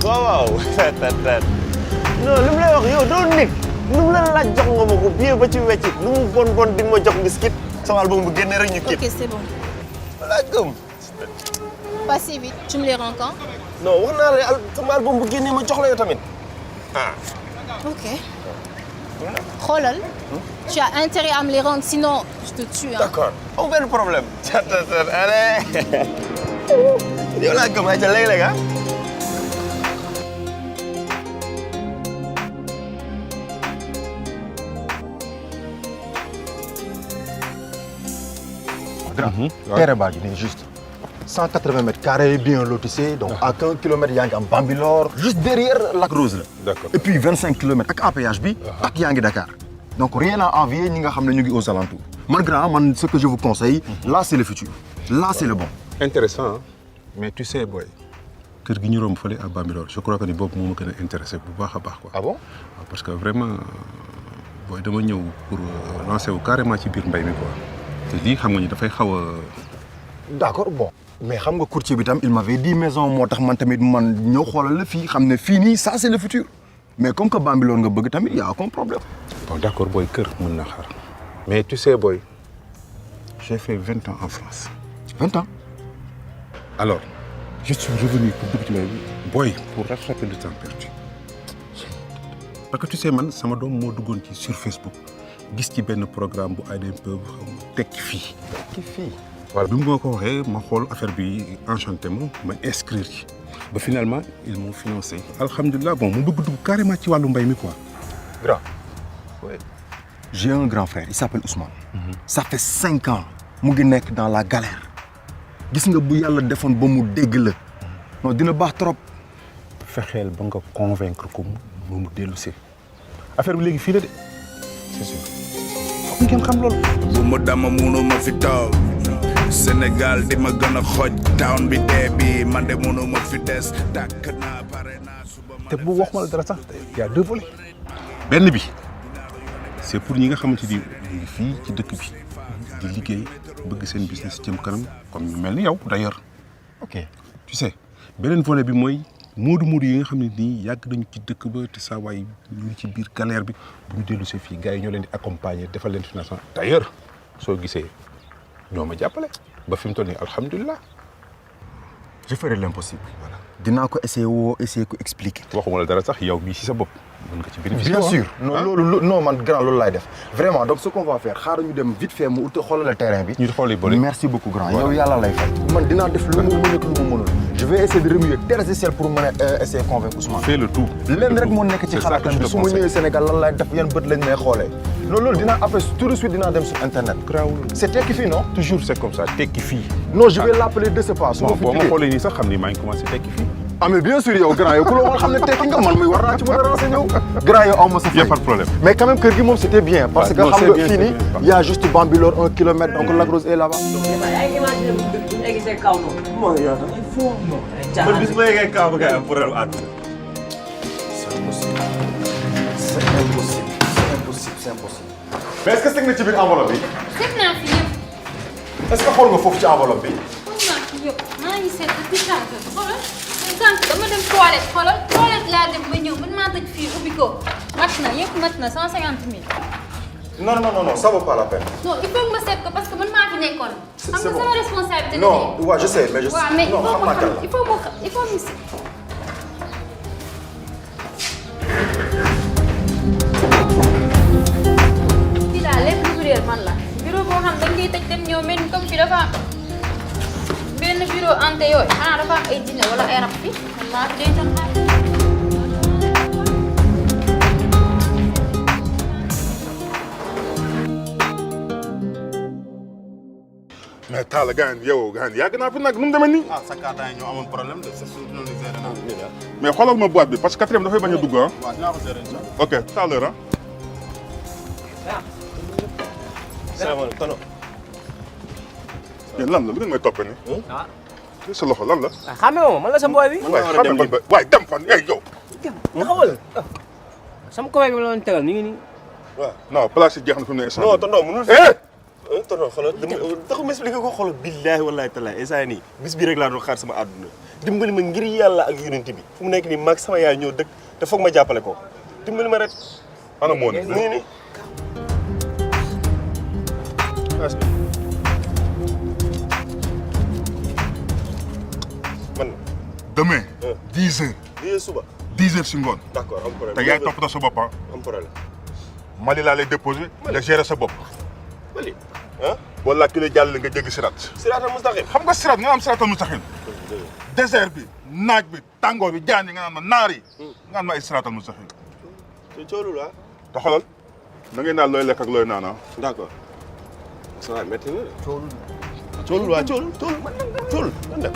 Wow, non li mu lay wax yow doo nit lu mu la laaj jox nga ma ko bien ba ci weccit lu mu bon bon di nga ma jox biscuit sama album bu génne rek ñu kii. Ok, c'est bon. Voilà gëm. Pas si vite. Tu me les rends quand? Non wax naa la sama album bu génne ma jox la yow tamit. Ah. Ok. Xoolal. Tu as intérêt à me les rendre, sinon je te tue. Hein. D'accord. Aucun problème. Allez. Yow laa gëm ay ca léeg-léeg ah. terrain baa ngi nii juste 180 mètres carrés bien lotissé donc à 1 kilomètre yaa ngi am Bambilor juste derrière Lac Rose la. D'accord. Et puis 25 kilomètres ak APH bi. ak yaa ngi Dakar. donc rien à envier ñi nga xam ne ñu ngi aux alentours. man grand man ce que je vous conseille. là c'est le futur. là c'est le bon. Intéressant hein? Mais tu sais boy. kër gi ñu romb fële à Bambilor je crois que ni boobu moo ma gën a intéressé bu baax a baax quoi. Ah bon? Parce que vraiment booy dama ñëw pour lancer wu carrément ci biir mbay mi quoi. te lii xam nga ni dafay xaw a. d'accord bon. mais xam nga courtier bi tam il m'avait dit maison moo tax man tamit man ñëw xoolal la fii xam ne fii nii ça c'est le futur. mais comme que Bambilor nga bëgg tamit y a aucun problème. bon d'accord booy kër mën na xaar. mais tu sais boy j'ai fait 20 ans en France. 20 ans. alors je suis revenu pour dugg ci mbay bi booy pour rattraper le temps perdu. parce que tu sais man sama doom moo duggoon ci sur Facebook gis ci benn programme bu ADMP bu xam tekki fii. tekki fii. voilà bi ma ko waxee ma xool affaire bi enchanté ma inscrire ci ba finalement ils m'ont financé. alhamdulilah bon mu bëgg dugg carrément ci wàllu mbay mi quoi. grand. oui. j'ai un grand frère il s'appelle Ousmane. ça fait 5 ans mu ngi nekk dans la galère. gis nga bu yàlla defoon ba mu dégg la. non dina baax trop. fexeel ba nga convaincre ko mu dellu si affaire bi léegi fii la de c'est sûr. foog ngeen xam loolu. bu ma dama munu ma fi toog Sénégal di ma gën a xooj town bi dee bi man de munu ma fi des tàkk naa pare naa suba ma. te bu wax ma la dara sax y a 2 volets. benn bi c'est pour ñi nga xamante ni ñu ngi fii ci dëkk bi di liggéey bëgg seen business jëm kanam comme ñu mel ni yow d'ailleurs. ok tu sais beneen volet bi mooy moodu yi nga xam ne nii yàgg nañu ci dëkk ba te saa waay ñu ngi ci biir galère bi bu ñu dellu see fii gars yi ñoo leen di accompagner defal leen financement d'ailleurs soo gisee ñoo ma jàppale ba fi mu toll nii alhamdulilah. je ferai l'impossible. voilà dinaa ko essayer ko expliquer. waxuma la dara sax yow mii si sa bopp mën nga ci bénéficier. bien sûr non loolu non man grand loolu laay def vraiment donc ce qu'on va faire xaaral ñu dem vite fait mu ut xoolal terrain bi. ñu xool yi bëri merci beaucoup grand yow yàlla lay fay. man dinaa def lu mu mën ak lu mu mënul. je vais essayer de remuer terre et ciel pour mën a essayer convaincre Ousmane. fais le tout. lenn rek moo nekk ci xalaatam bi su ma ñëwee Sénégal lan laay def yan bët lañ may xoolee. non loolu dinaa après tout de suite dinaa dem sur internet. c'est tekki fii non. toujours c'est comme ça tekki fii. non je vais l'appeler de ce pas. su ma fi boo ma xoolee nii sax xam ni maa ngi commencé tekki fii. ah mais bien sûr yow grand yow ku la war xam ne tekki nga man muy war naa ci mën a renseigner wu. grand yow aw ma sa fay. y a pas de problème. mais quand même kër gi moom c'était bien. parce que xam nga fii nii y a juste Bambilor 1 kilomètre donc Lac Rose est là-bas. man bis ma yeggee kaw ba ngay am problème àdduna. c'est impossible c'est impossible c'est impossible. mais est-ce que teg na ci biir enveloppe bi. Teg naa fi yëpp. est-ce que xool nga foofu ci enveloppe bi. Xool naa fi yëpp maa ngi seet depuis sànq xoolal sànq dama dem toilette xoolal toilette laa dem ba ñëw man maa tëj fii ubbi ko mat na yëpp mat na 150 000. non ça vaut pas la peine. non il faut que ma seet ko parce que man maa fi nekkoon. c'est xam nga sama responsabilité. non waaw je sais mais je sais. waaw mais non xam naa kan la il faut mu si. fii daal lépp lu réer man la bureau boo xam dañ koy tëj dem ñëw mel ni comme fii dafa am benn bureau ante yooyu xanaa dafa am ay jinne wala ay rab fi man maa fi dencoon xaalis. mais Talla gaañ yow gaañ yàgg naa fi nag nu mu demee nii. ah sa carte yi ñoo amoon problème de c'est sûr que mais xoolal ma boîte bi parce que 4e dafay bañ a dugg ah. waaw dinaa ko gérer incha allah. ok tout à l'heure ah. salaamaaleykum tonton. yéen lan la lu ngeen may toppee nii. ah. sa loxo lan la. ah xamee woo man la sa mbooy bi. waaye xam nga ba waaye dem fan yow. taxawal. sama copain bi la doon tegal mi ngi nii. waaw non place yi jeex na fi mu ne instant non tonton mënul. tonton xoolal taxu ma expliqué ko xoolal billaahi wallaahi tallaahi instant nii bis bi rek laa doon xaar sama àdduna dimbali ma ngir yàlla ak yonent bi fu mu nekk nii maag sama yaay ñoo dëkk te foog ma jàppale ko dimbali ma rek. ana moo ne. mu ngi nii. man. demain. 10 heures. lii suba. 10 heures si ngoon. d'accord am problème te yaay toppatoo sa bopp ah. am problème. Mali laa lay déposé. nga gérer sa bopp. Mali ah. wala ki lay jàll nga jéggi sirat. siraatal mustaqim. xam nga sirat nga am siratal mustaqim. désert bi naaj bi tàngoor bi jaan yi nga naan ma naar yi. nga naan ma ay siratal mustaqim. te coolu la. te xoolal na ngay naan looy lekk ak looy naan ah. d'accord. ça va métti na de. coolu. coolu waa coolu coolu man dem.